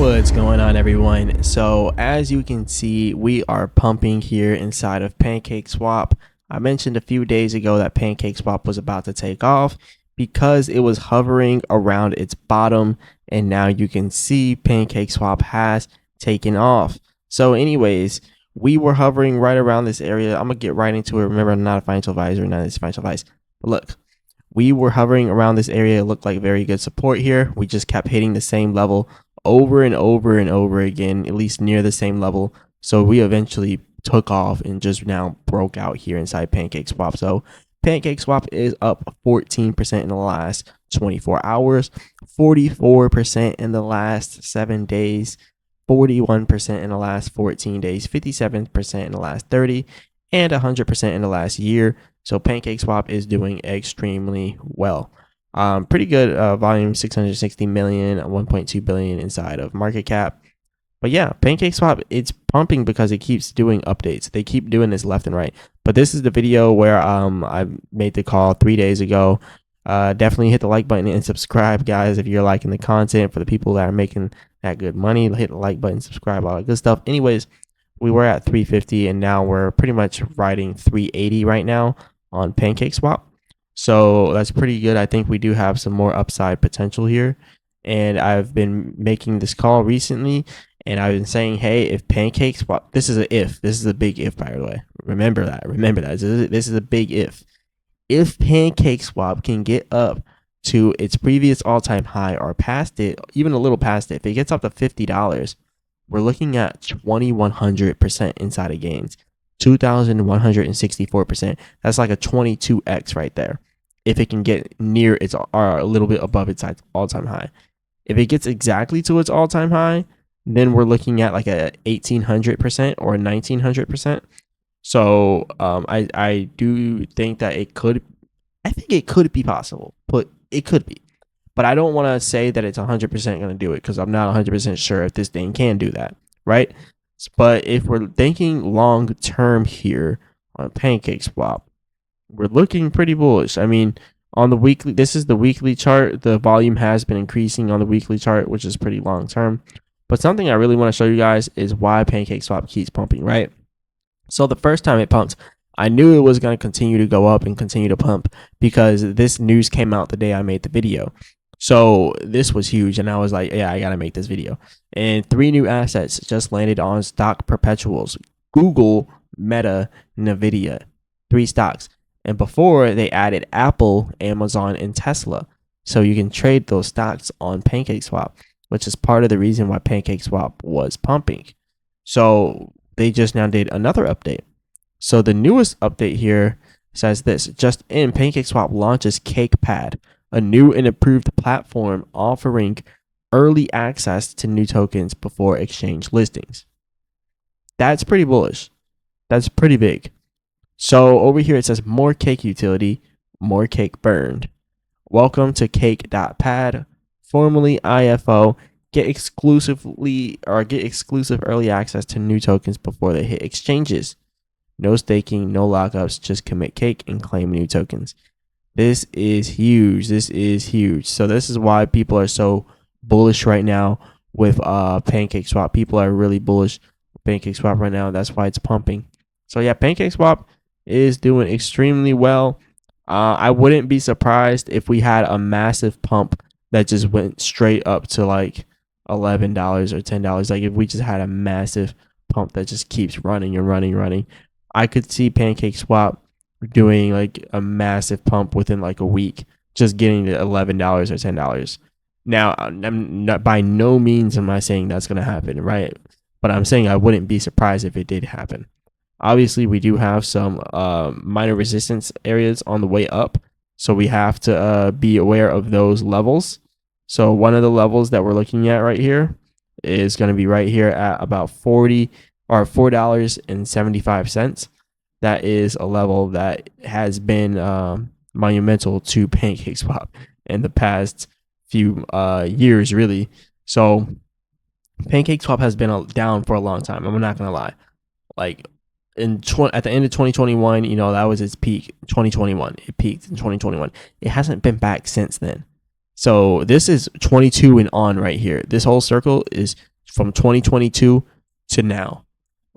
What's going on, everyone? So as you can see, we are pumping here inside of PancakeSwap. I mentioned a few days ago that PancakeSwap was about to take off because it was hovering around its bottom, and now you can see PancakeSwap has taken off. So anyways, we were hovering right around this area. I'm gonna get right into it. Remember, I'm not a financial advisor, not this financial advice. But look, we were hovering around this area. It looked like very good support here. We just kept hitting the same level over and over and over again, at least near the same level. So we eventually took off and just now broke out here inside PancakeSwap. So PancakeSwap is up 14% in the last 24 hours, 44% in the last 7 days, 41% in the last 14 days, 57% in the last 30, and 100% in the last year. So PancakeSwap is doing extremely well. Pretty good volume, 660 million, 1.2 billion inside of market cap. But yeah, PancakeSwap, it's pumping because it keeps doing updates. They keep doing this left and right. But this is the video where I made the call 3 days ago. Definitely hit the like button and subscribe, guys, if you're liking the content. For the people that are making that good money, hit the like button, subscribe, all that good stuff. Anyways, we were at 350 and now we're pretty much riding 380 right now on PancakeSwap. So that's pretty good. I think we do have some more upside potential here. And I've been making this call recently, and I've been saying, hey, if PancakeSwap, this is a big if, by the way. Remember that. This is a big if. If PancakeSwap can get up to its previous all-time high or past it, even a little past it, if it gets up to $50, we're looking at 2,100% inside of gains. 2,164%. That's like a 22x right there. If it can get near its or a little bit above its all-time high. If it gets exactly to its all-time high, then we're looking at like a 1,800% or 1,900%. So I do think that it could be possible, but it could be. But I don't want to say that it's 100% going to do it because I'm not 100% sure if this thing can do that, right? But if we're thinking long term here on PancakeSwap, we're looking pretty bullish. I mean, on the weekly, this is the weekly chart. The volume has been increasing on the weekly chart, which is pretty long term. But something I really want to show you guys is why PancakeSwap keeps pumping, right? So the first time it pumped, I knew it was going to continue to go up and continue to pump because this news came out the day I made the video. So this was huge, and I was like, yeah, I got to make this video. And 3 new assets just landed on stock perpetuals: Google, Meta, Nvidia. 3 stocks. And before, they added Apple, Amazon, and Tesla. So you can trade those stocks on PancakeSwap, which is part of the reason why PancakeSwap was pumping. So they just now did another update. So the newest update here says this: just in, PancakeSwap launches CakePad, a new and improved platform offering early access to new tokens before exchange listings. That's pretty bullish. That's pretty big. So over here it says more cake utility, more cake burned. Welcome to cake.pad, formerly IFO. Get exclusive early access to new tokens before they hit exchanges. No staking, no lockups, just commit cake and claim new tokens. This is huge. So this is why people are so bullish right now with PancakeSwap. People are really bullish with PancakeSwap right now. That's why it's pumping. So yeah, PancakeSwap is doing extremely well. I wouldn't be surprised if we had a massive pump that just went straight up to like $11 or $10. Like if we just had a massive pump that just keeps running and running. I could see PancakeSwap doing like a massive pump within like a week, just getting to $11 or $10. Now, I'm not, by no means am I saying that's going to happen, right? But I'm saying I wouldn't be surprised if it did happen. Obviously, we do have some minor resistance areas on the way up, so we have to be aware of those levels. So one of the levels that we're looking at right here is going to be right here at about $4.75. That is a level that has been monumental to PancakeSwap in the past few years, really. So PancakeSwap has been down for a long time. I'm not gonna lie. Like at the end of 2021, you know, that was its peak. 2021, it peaked in 2021. It hasn't been back since then. So this is 22 and on right here. This whole circle is from 2022 to now.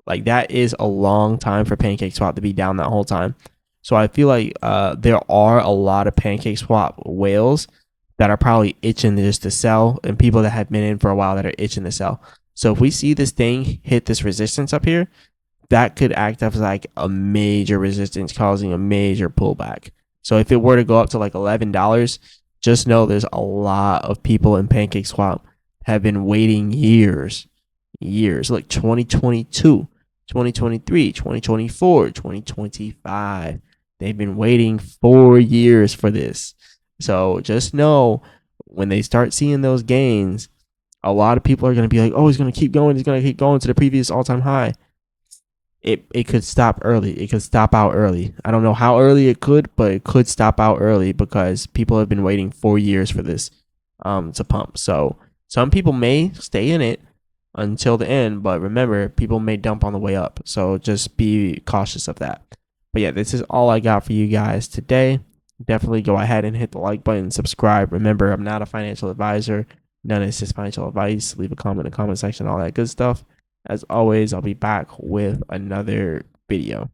Like, that is a long time for PancakeSwap to be down that whole time. So I feel like there are a lot of PancakeSwap whales that are probably itching just to sell, and people that have been in for a while that are itching to sell. So if we see this thing hit this resistance up here, that could act as like a major resistance, causing a major pullback. So if it were to go up to like $11, just know there's a lot of people in PancakeSwap have been waiting years. Look, 2022, 2023, 2024, 2025. They've been waiting 4 years for this. So just know, when they start seeing those gains, a lot of people are going to be like, oh, he's going to keep going. He's going to keep going to the previous all-time high. It could stop early. It could stop out early. I don't know how early it could, but it could stop out early because people have been waiting 4 years for this to pump. So some people may stay in it until the end, but remember, people may dump on the way up. So just be cautious of that. But yeah, this is all I got for you guys today. Definitely go ahead and hit the like button, subscribe. Remember, I'm not a financial advisor. None of this is financial advice. Leave a comment in the comment section, all that good stuff. As always, I'll be back with another video.